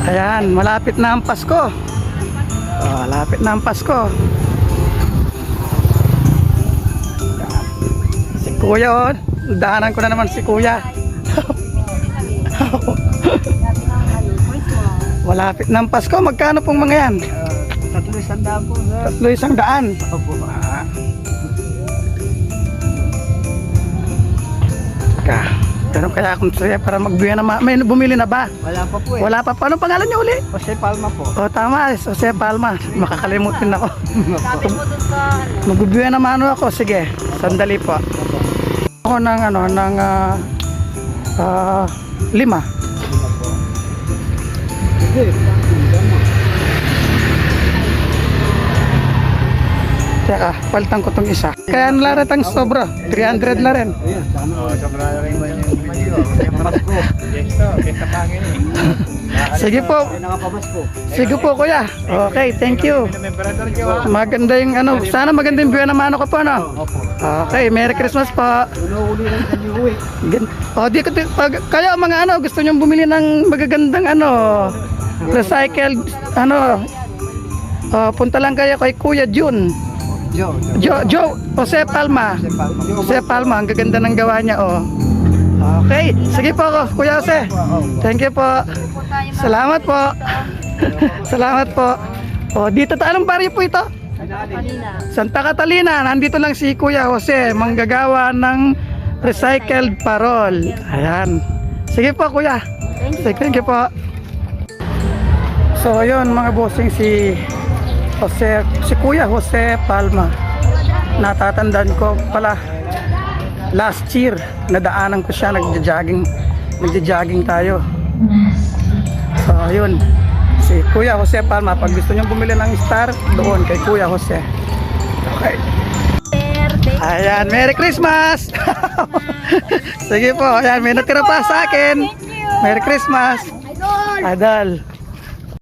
Ayan, malapit na ang Pasko. Malapit na ang Pasko. Si Kuya, oh. Dahanan ko na naman si Kuya. Malapit na ang Pasko. Magkano pong mga yan? 300 po, sir. 300. Opo. Ganun kaya akong saya para magbuya na may bumili na ba? Wala pa po eh. Wala pa. Anong pangalan niyo uli? Jose Palma po. O tama, Jose Palma. Makakalimutin ako. Sabi mo dun sa Magbubuya naman ako. Sige, sandali po. Ako ng ng 5. Sige. Teka, palitan ko tong isa. Kaya nalarat ang sobra. 300 na rin. Ayan, sana. Sobra na rin ba yung mayo? Pasko. Kesta pangin eh. Sige po. Nakapamasko. Sige po, kuya. Okay, thank you. Maganda yung sana maganda yung buwan naman ako po, no? Opo. Okay, Merry Christmas po. Uno-uli lang sa new week. Di ko kayo mga gusto niyo bumili ng magagandang recycled punta lang kayo kay Kuya Jun. Jose Palma. Jose Palma, ang gaganda ng gawa niya, oh. Okay, sige po ako, Kuya Jose. Thank you po. Salamat po. Salamat po. Dito anong baryo po ito? Santa Catalina. Nandito lang si Kuya Jose, manggagawa ng recycled parol. Ayan. Sige po, Kuya. Thank you po. So, ayun mga bossing, si Kuya Jose Palma. Natatandaan ko pala last year nadaanan ko siya, nagja-jogging tayo. So ayun, si Kuya Jose Palma. Pag gusto niyo bumili ng star, doon kay Kuya Jose. Okay. Ayan, Merry Christmas. Sige po, ayan, may natira pa sa akin. Merry Christmas. Idol.